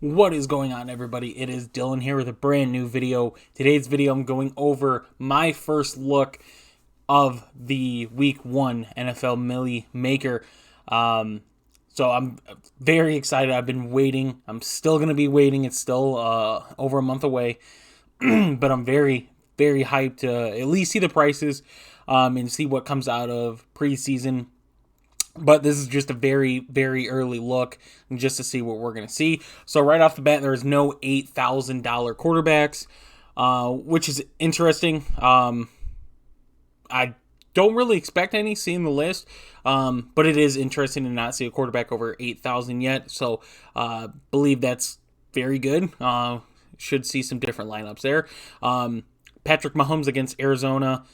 What is going on, everybody? It is Dylan here with a brand new video. Today's video, I'm going over my first look of the Week 1 NFL Millie Maker. So I'm very excited. I've been waiting. I'm still going to be waiting. It's still over a month away. But I'm very, very hyped to at least see the prices and see what comes out of preseason. But this is just a very, very early look just to see what we're going to see. So right off the bat, there's no $8,000 quarterbacks, which is interesting. I don't really expect any seeing the list, but it is interesting to not see a quarterback over 8,000 yet. So believe that's very good. Should see some different lineups there. Patrick Mahomes against Arizona.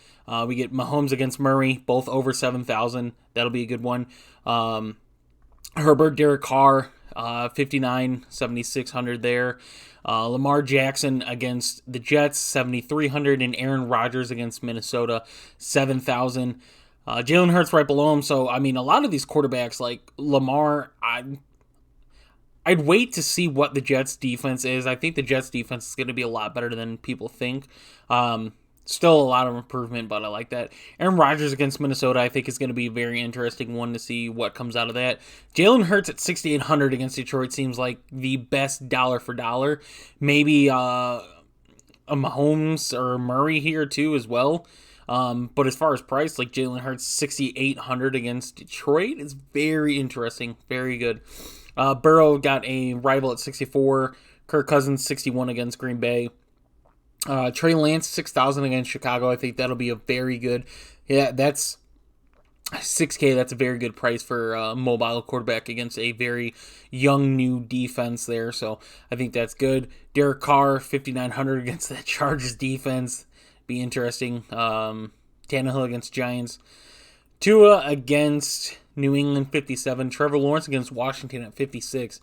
We get Mahomes against Murray, both over 7,000. That'll be a good one. Herbert, Derek Carr, 59, 7,600 there. Lamar Jackson against the Jets, 7,300. And Aaron Rodgers against Minnesota, 7,000. Jalen Hurts right below him. So, I mean, a lot of these quarterbacks, like Lamar, I'd wait to see what the Jets defense is. I think the Jets defense is going to be a lot better than people think. Still a lot of improvement, but I like that. Aaron Rodgers against Minnesota, I think, is going to be a very interesting one to see what comes out of that. Jalen Hurts at 6,800 against Detroit seems like the best dollar for dollar. Maybe a Mahomes or Murray here too as well. But as far as price, like Jalen Hurts 6,800 against Detroit is very interesting, very good. Burrow got a rival at 64. Kirk Cousins 61 against Green Bay. Trey Lance 6,000 against Chicago. I think that'll be a very good. Yeah, that's 6K. That's a very good price for a mobile quarterback against a very young new defense there. So I think that's good. Derek Carr 5,900 against that Chargers defense. Be interesting. Tannehill against Giants. Tua against New England 57. Trevor Lawrence against Washington at 56.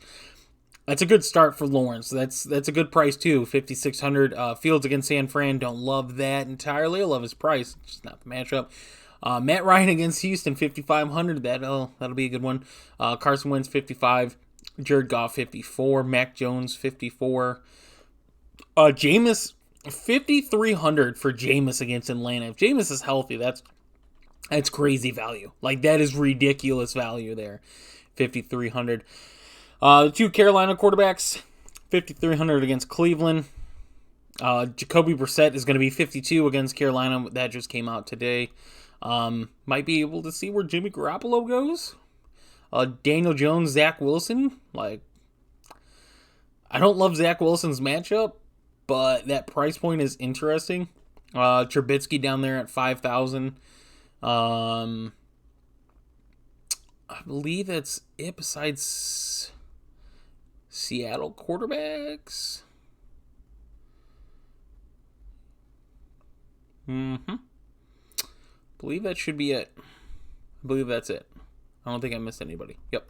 That's a good start for Lawrence. That's a good price too, 5,600. Fields against San Fran, don't love that entirely. I love his price, just not the matchup. Matt Ryan against Houston, 5,500. That'll be a good one. Carson Wentz 55. Jared Goff 54. Mac Jones 54. Jameis 5,300 for Jameis against Atlanta. If Jameis is healthy, that's crazy value. Like that is ridiculous value there. 5,300. The two Carolina quarterbacks, 5,300 against Cleveland. Jacoby Brissett is going to be 52 against Carolina. That just came out today. Might be able to see where Jimmy Garoppolo goes. Daniel Jones, Zach Wilson. Like, I don't love Zach Wilson's matchup, but that price point is interesting. Trubisky down there at 5,000. I believe that's it besides Seattle quarterbacks. Believe that should be it. I believe that's it. I don't think I missed anybody. Yep.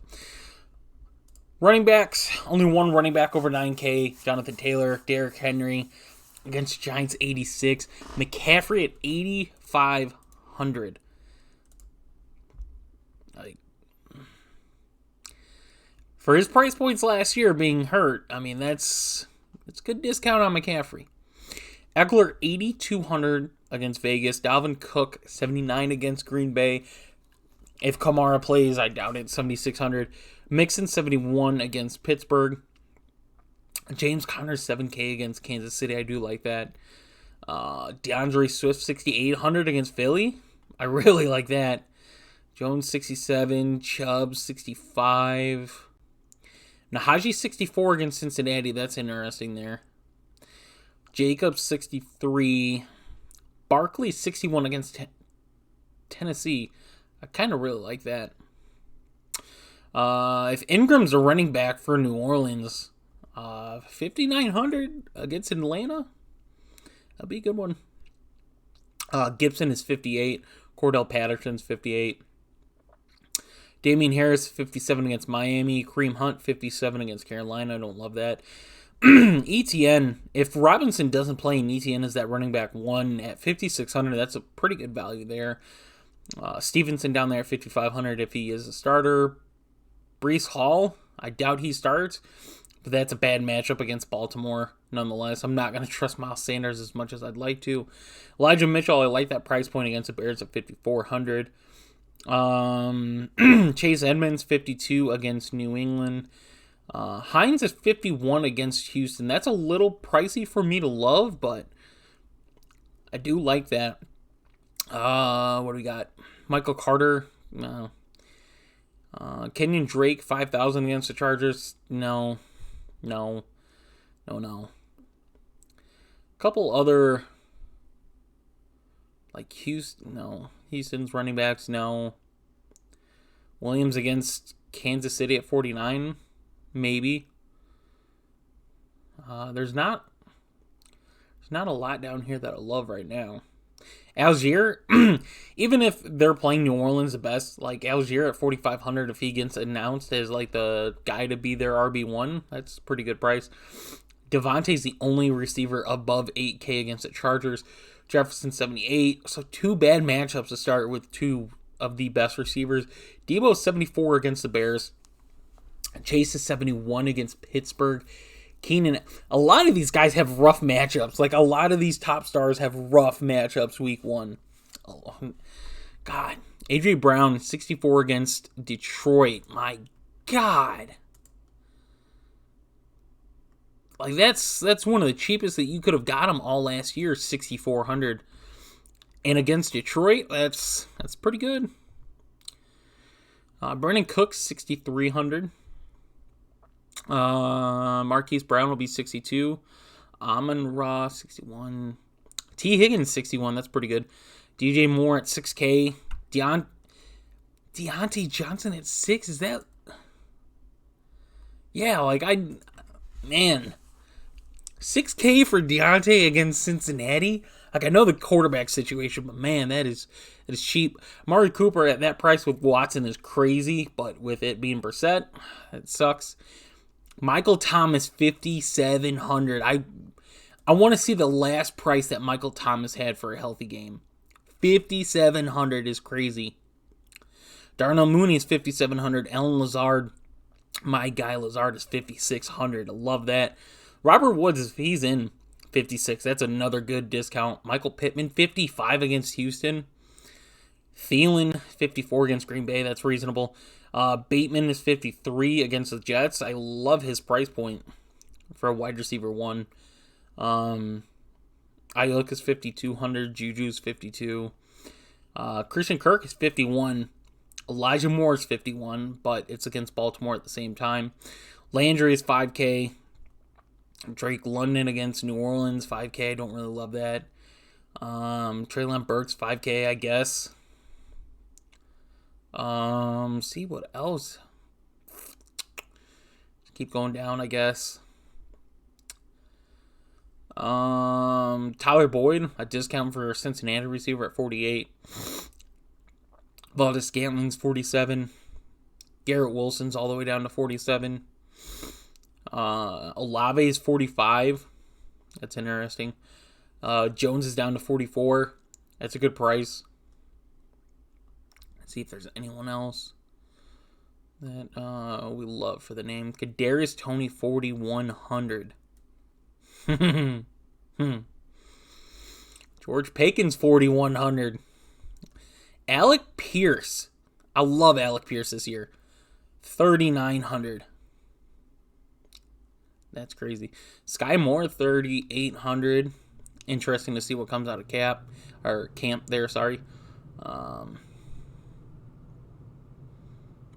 Running backs. Only one running back over 9K. Jonathan Taylor, Derrick Henry against Giants 86. McCaffrey at 8,500. For his price points last year being hurt, I mean, that's a good discount on McCaffrey. Eckler, 8,200 against Vegas. Dalvin Cook, 79 against Green Bay. If Kamara plays, I doubt it, 7,600. Mixon, 71 against Pittsburgh. James Conner, 7K against Kansas City. I do like that. DeAndre Swift, 6,800 against Philly. I really like that. Jones, 67. Chubb, 65. Nahaji 64 against Cincinnati. That's interesting there. Jacobs 63. Barkley 61 against Tennessee. I kind of really like that. If Ingram's a running back for New Orleans, 5,900 against Atlanta. That'll be a good one. Gibson is 58. Cordell Patterson's 58. Damian Harris, 57 against Miami. Kareem Hunt, 57 against Carolina. I don't love that. ETN, if Robinson doesn't play and ETN is that running back one at 5,600, that's a pretty good value there. Stevenson down there at 5,500 if he is a starter. Breece Hall, I doubt he starts. But that's a bad matchup against Baltimore, nonetheless. I'm not going to trust Miles Sanders as much as I'd like to. Elijah Mitchell, I like that price point against the Bears at 5,400. Chase Edmonds, 52 against New England. Hines is 51 against Houston. That's a little pricey for me to love, but I do like that. What do we got? Michael Carter. No. Kenyon Drake, 5,000 against the Chargers. No. Couple other, like Houston. No. Houston's running backs. No. Williams against Kansas City at 49. Maybe. There's not a lot down here that I love right now. Algier, even if they're playing New Orleans the best, like Algier at 4,500, if he gets announced as like the guy to be their RB1, that's a pretty good price. Devontae's the only receiver above 8K against the Chargers. Jefferson 78. So two bad matchups to start with two of the best receivers. Debo's 74 against the Bears. Chase is 71 against Pittsburgh. Keenan, a lot of these guys have rough matchups. Like, a lot of these top stars have rough matchups week one. Oh, God. A.J. Brown, 64 against Detroit. My God. Like, that's one of the cheapest that you could have got him all last year, 6,400. And against Detroit, that's pretty good. Brandon Cooks, 6,300. Marquise Brown will be 62. Amon-Ra, 61. T. Higgins, 61. That's pretty good. DJ Moore at 6K. Deontay Johnson at 6. Is that... Yeah, like, man. 6K for Deontay against Cincinnati? Like, I know the quarterback situation, but man, that is cheap. Amari Cooper at that price with Watson is crazy, but with it being Brissett, it sucks. Michael Thomas, 5,700. I want to see the last price that Michael Thomas had for a healthy game. 5,700 is crazy. Darnell Mooney is 5,700. Allen Lazard, my guy Lazard, is 5,600. I love that. Robert Woods, he's in 56. That's another good discount. Michael Pittman, 55 against Houston. Thielen, 54 against Green Bay. That's reasonable. Bateman is 53 against the Jets. I love his price point for a wide receiver one. Ayuk is 5,200. Juju's 52. Christian Kirk is 51. Elijah Moore is 51, but it's against Baltimore at the same time. Landry is 5K. Drake London against New Orleans, 5K. I don't really love that. Treylon Burks, 5K, I guess. See what else. Keep going down, I guess. Tyler Boyd, a discount for Cincinnati receiver at 48. Valdez Scantling's 47. Garrett Wilson's all the way down to 47. Olave is 45. That's interesting. Jones is down to 44. That's a good price. Let's see if there's anyone else that we love for the name. Kadarius Toney, 4,100. George Pickens, 4,100. Alec Pierce. I love Alec Pierce this year. 3,900. That's crazy. Sky Moore, 3,800. Interesting to see what comes out of camp there, sorry.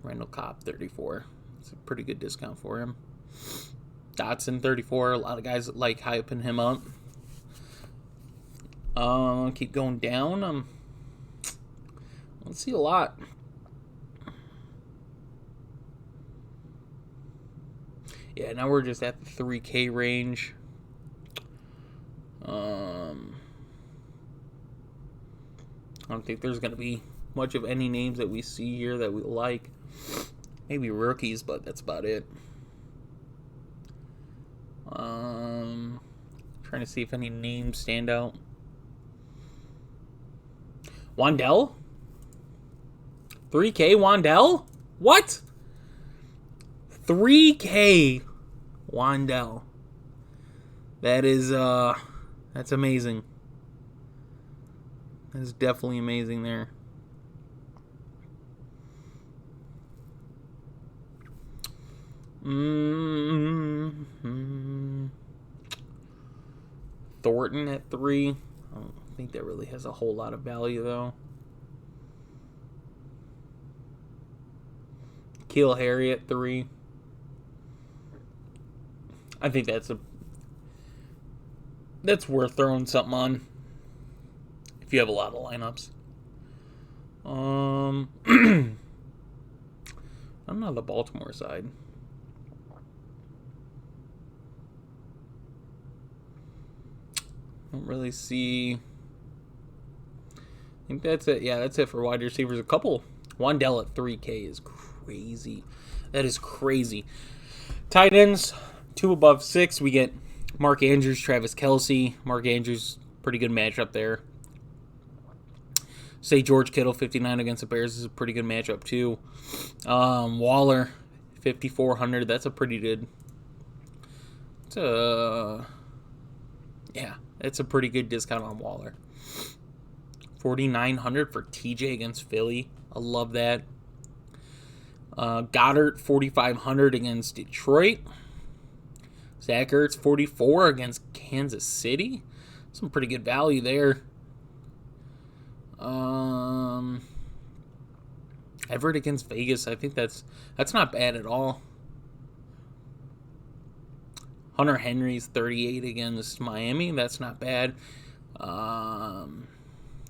Randall Cobb, 34. It's a pretty good discount for him. Dotson, 34. A lot of guys like hyping him up. Keep going down. Let's see a lot. Yeah, now we're just at the 3K range. I don't think there's going to be much of any names that we see here that we like. Maybe rookies, but that's about it. Trying to see if any names stand out. Wandell? 3K Wandell? What? 3K Wandell. That is, that's amazing. That's definitely amazing there. Thornton at 3. I don't think that really has a whole lot of value, though. Keel Harry at 3. I think that's worth throwing something on if you have a lot of lineups. I'm not the Baltimore side. Don't really see. I think that's it. Yeah, that's it for wide receivers. A couple. Wandell at 3K is crazy. That is crazy. Tight ends, 2 above 6. We get Mark Andrews, Travis Kelce. Mark Andrews, pretty good matchup there. Say George Kittle, 59 against the Bears is a pretty good matchup too. Waller, 5,400. That's a pretty good. It's a pretty good discount on Waller. 4,900 for TJ against Philly. I love that. Goddard, 4,500 against Detroit. Zach Ertz, 44 against Kansas City. Some pretty good value there. Everett against Vegas. I think that's not bad at all. Hunter Henry's 38 against Miami. That's not bad. I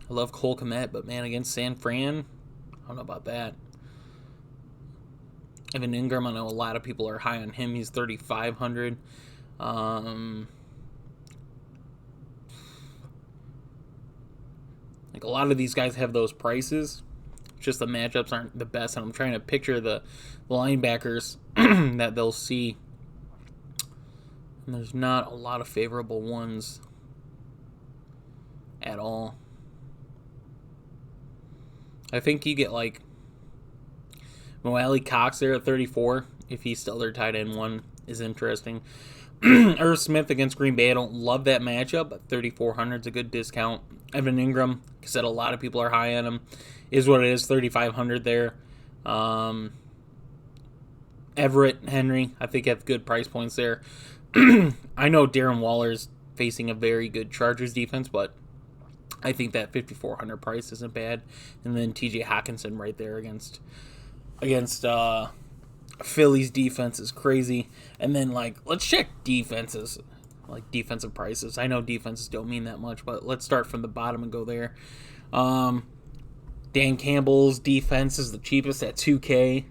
love Cole Kmet, but man, against San Fran, I don't know about that. Evan Ingram, I know a lot of people are high on him. He's 3,500. Like a lot of these guys have those prices. Just the matchups aren't the best, and I'm trying to picture the linebackers that they'll see. And there's not a lot of favorable ones at all. I think you get like Mo Alley Cox there at 34. If he's still their tight end, one is interesting. Irv Smith against Green Bay. I don't love that matchup, but 3,400 is a good discount. Evan Ingram, like I said, a lot of people are high on him. Is what it is, 3,500 there. Everett, Henry, I think have good price points there. I know Darren Waller's facing a very good Chargers defense, but I think that 5,400 price isn't bad. And then TJ Hawkinson right there against Philly's defense is crazy. And then, like, let's check defenses, like defensive prices. I know defenses don't mean that much, but let's start from the bottom and go there. Dan Campbell's defense is the cheapest at 2K.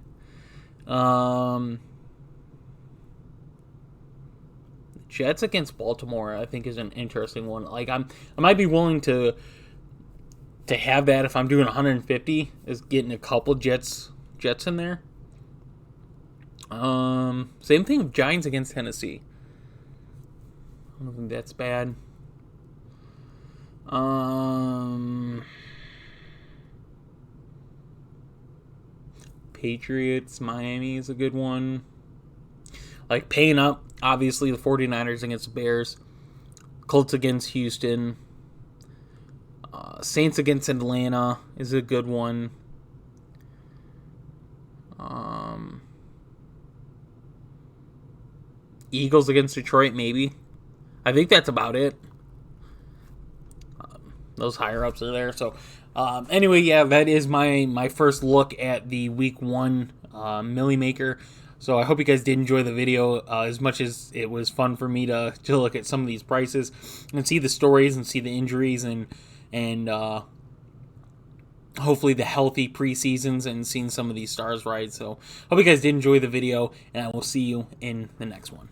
Jets against Baltimore, I think, is an interesting one. Like, I might be willing to have that if I'm doing 150, is getting a couple Jets in there. Same thing with Giants against Tennessee. I don't think that's bad. Patriots, Miami is a good one. Like, paying up, obviously, the 49ers against the Bears. Colts against Houston. Saints against Atlanta is a good one. Eagles against Detroit, maybe. I think that's about it. Those higher ups are there. So, anyway, yeah, that is my first look at the Week 1 Millie Maker. So I hope you guys did enjoy the video as much as it was fun for me to look at some of these prices and see the stories and see the injuries and hopefully the healthy preseasons and seeing some of these stars ride. So hope you guys did enjoy the video, and I will see you in the next one.